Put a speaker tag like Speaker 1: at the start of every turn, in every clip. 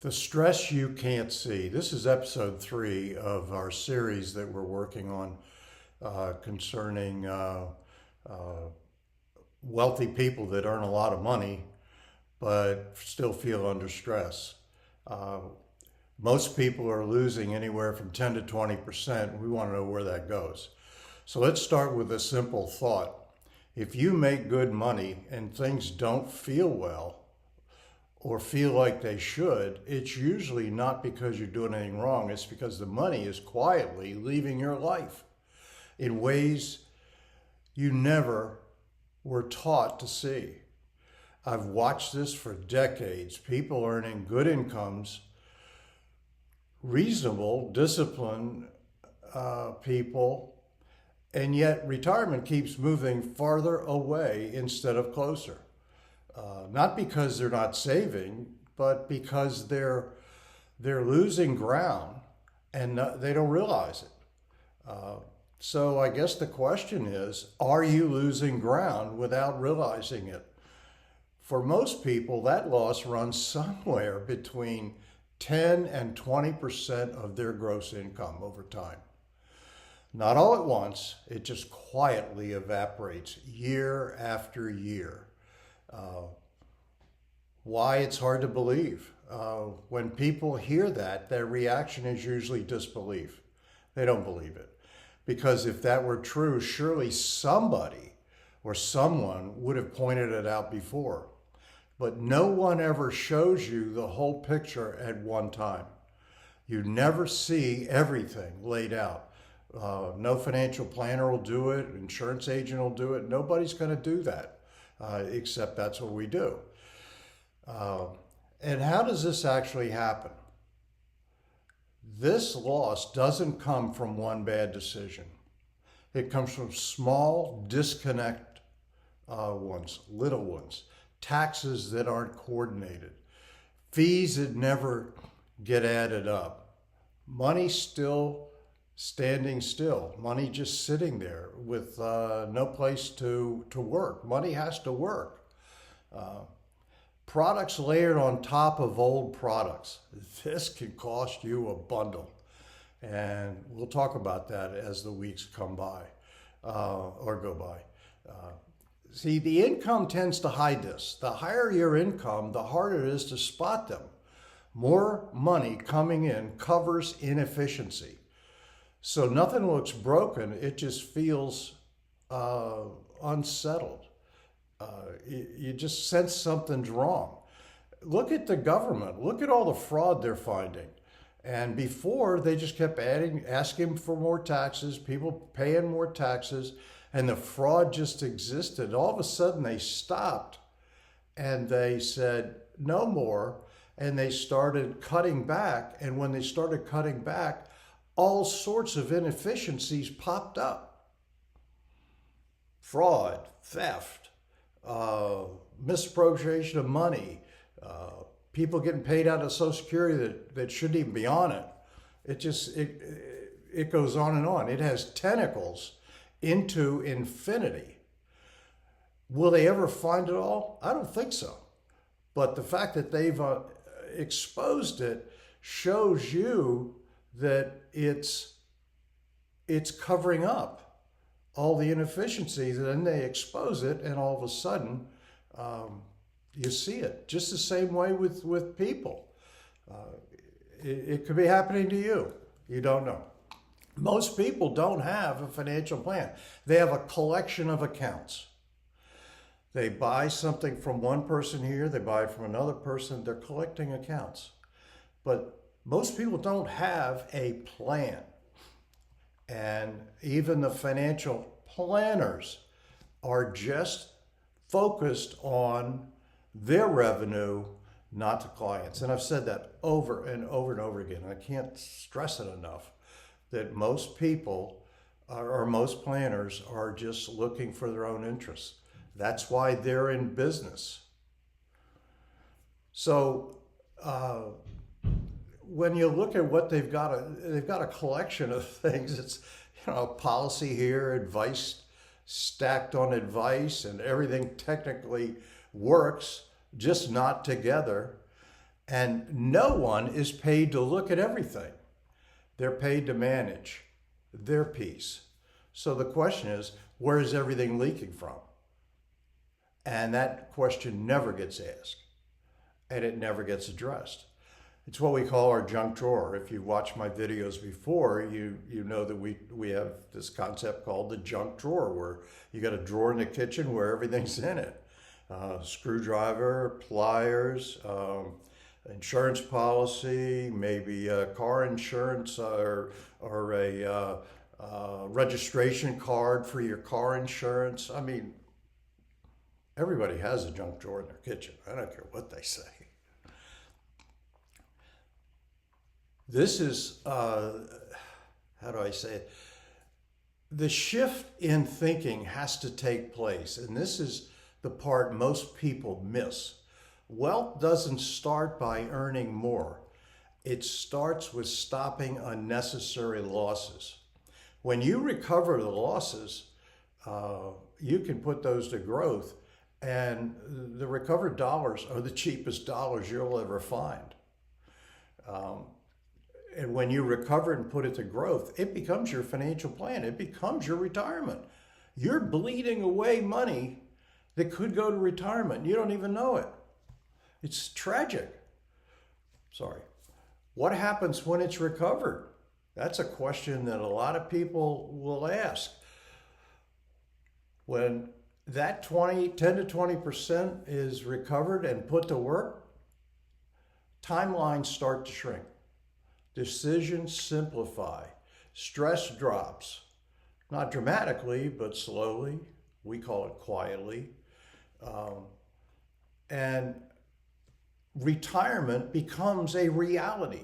Speaker 1: The stress you can't see. This is episode 3 of our series that we're working on concerning uh, wealthy people that earn a lot of money but still feel under stress. Uh, Most people are losing anywhere from 10 to 20%. We want to know where that goes. So let's start with a simple thought. If you make good money and things don't feel well, or feel like they should, it's usually not because you're doing anything wrong. It's because the money is quietly leaving your life in ways you never were taught to see. I've watched this for decades. People earning good incomes, reasonable, disciplined people, and yet retirement keeps moving farther away instead of closer. Not because they're not saving, but because they're losing ground and they don't realize it. So I guess the question is, are you losing ground without realizing it? For most people, that loss runs somewhere between 10 and 20% of their gross income over time. Not all at once, it just quietly evaporates year after year. Why it's hard to believe. When people hear that, their reaction is usually disbelief. They don't believe it. Because if that were true, surely somebody or someone would have pointed it out before. But no one ever shows you the whole picture at one time. You never see everything laid out. No financial planner will do it, insurance agent will do it. Nobody's going to do that, except that's what we do. And how does this actually happen? This loss doesn't come from one bad decision. It comes from small disconnect ones, little ones, taxes that aren't coordinated, fees that never get added up, money still standing still, money just sitting there with no place to work. Money has to work. Products layered on top of old products. This can cost you a bundle. And we'll talk about that as the weeks come by or go by. See, the income tends to hide this. The higher your income, the harder it is to spot them. More money coming in covers inefficiency. So nothing looks broken, it just feels unsettled. You just sense something's wrong. Look at the government. Look at all the fraud they're finding. And before, they just kept asking for more taxes, people paying more taxes, and the fraud just existed. All of a sudden, they stopped and they said, no more. And they started cutting back. And when they started cutting back, all sorts of inefficiencies popped up. Fraud, theft, misappropriation of money, people getting paid out of Social Security that shouldn't even be on it. It goes on and on. It has tentacles into infinity. Will they ever find it all? I don't think so. But the fact that they've exposed it shows you that it's covering up all the inefficiencies, and then they expose it, and all of a sudden, you see it. Just the same way with people. It could be happening to you. You don't know. Most people don't have a financial plan. They have a collection of accounts. They buy something from one person here, they buy it from another person, they're collecting accounts. But most people don't have a plan. And even the financial planners are just focused on their revenue, not the clients. And I've said that over and over and over again. I can't stress it enough that most people or most planners are just looking for their own interests. That's why they're in business. So when you look at what they've got a collection of things. It's policy here, advice stacked on advice, and everything technically works, just not together. And no one is paid to look at everything. They're paid to manage their piece. So the question is, where is everything leaking from? And that question never gets asked, and it never gets addressed. It's what we call our junk drawer. If you watched my videos before, you know that we have this concept called the junk drawer, where you got a drawer in the kitchen where everything's in it. Screwdriver, pliers, insurance policy, maybe car insurance, or a registration card for your car insurance. I mean, everybody has a junk drawer in their kitchen. I don't care what they say. This is, how do I say it? The shift in thinking has to take place, and this is the part most people miss. Wealth doesn't start by earning more. It starts with stopping unnecessary losses. When you recover the losses, you can put those to growth, and the recovered dollars are the cheapest dollars you'll ever find. And when you recover and put it to growth, it becomes your financial plan. It becomes your retirement. You're bleeding away money that could go to retirement. You don't even know it. It's tragic. Sorry. What happens when it's recovered? That's a question that a lot of people will ask. When that 10 to 20% is recovered and put to work, timelines start to shrink. Decisions simplify. Stress drops. Not dramatically, but slowly. We call it quietly. And retirement becomes a reality.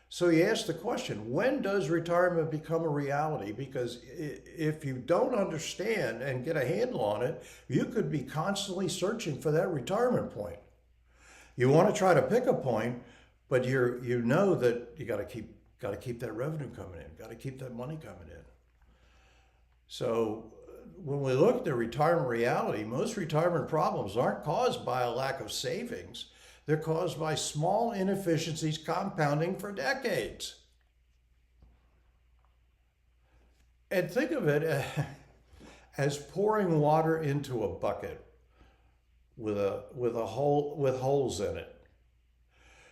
Speaker 1: So you ask the question, when does retirement become a reality? Because if you don't understand and get a handle on it, you could be constantly searching for that retirement point. You want to try to pick a point, but you know that you got to keep that revenue coming in, got to keep that money coming in. So when we look at the retirement reality, most retirement problems aren't caused by a lack of savings. They're caused by small inefficiencies compounding for decades. And think of it as pouring water into a bucket with holes in it.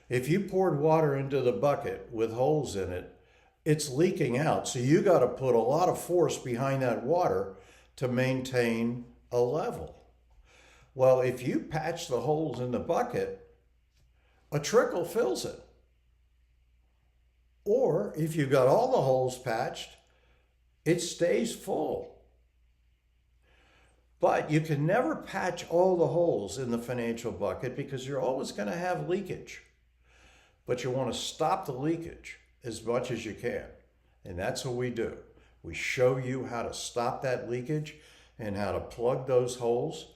Speaker 1: If you poured water into the bucket with holes in it, it's leaking out. So you got to put a lot of force behind that water to maintain a level. Well, if you patch the holes in the bucket, a trickle fills it. Or if you've got all the holes patched, it stays full. But you can never patch all the holes in the financial bucket because you're always going to have leakage. But you want to stop the leakage as much as you can. And that's what we do. We show you how to stop that leakage and how to plug those holes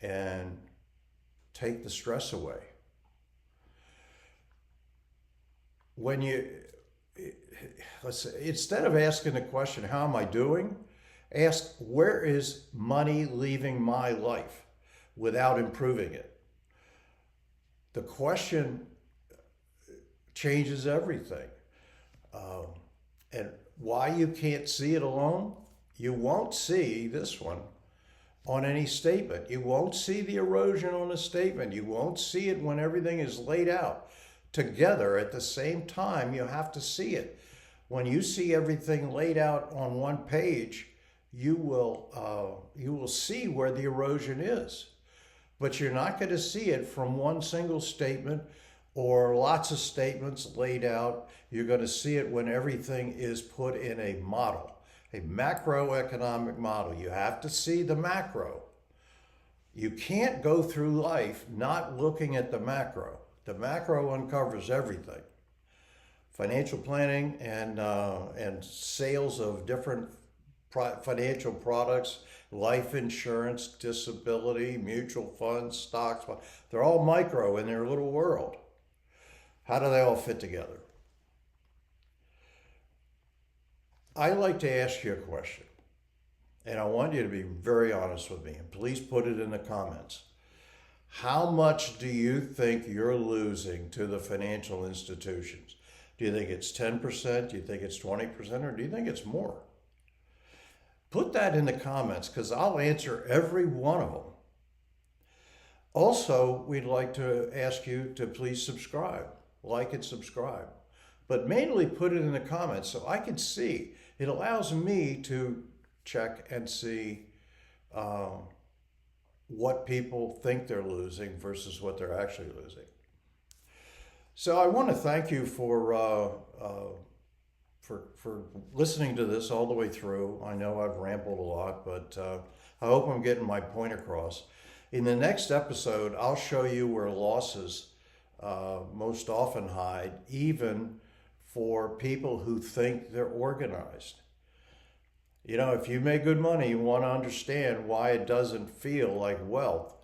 Speaker 1: and take the stress away. When instead of asking the question, how am I doing? Ask, where is money leaving my life without improving it? The question changes everything. And why you can't see it alone? You won't see this one on any statement. You won't see the erosion on a statement. You won't see it when everything is laid out together at the same time. You have to see it. When you see everything laid out on one page, you will see where the erosion is. But you're not going to see it from one single statement or lots of statements laid out. You're going to see it when everything is put in a model, a macroeconomic model. You have to see the macro. You can't go through life not looking at the macro. The macro uncovers everything. Financial planning and sales of different financial products, life insurance, disability, mutual funds, stocks, they're all micro in their little world. How do they all fit together? I like to ask you a question, and I want you to be very honest with me, and please put it in the comments. How much do you think you're losing to the financial institutions? Do you think it's 10%? Do you think it's 20%? Or do you think it's more? Put that in the comments because I'll answer every one of them. Also, we'd like to ask you to please subscribe, like and subscribe, but mainly put it in the comments so I can see. It allows me to check and see what people think they're losing versus what they're actually losing. So I want to thank you for listening to this all the way through. I know I've rambled a lot, but I hope I'm getting my point across. In the next episode, I'll show you where losses most often hide, even for people who think they're organized. You know, if you make good money, you want to understand why it doesn't feel like wealth.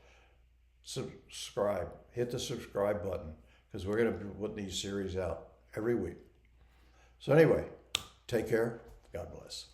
Speaker 1: Subscribe. Hit the subscribe button because we're going to put these series out every week. So anyway, take care. God bless.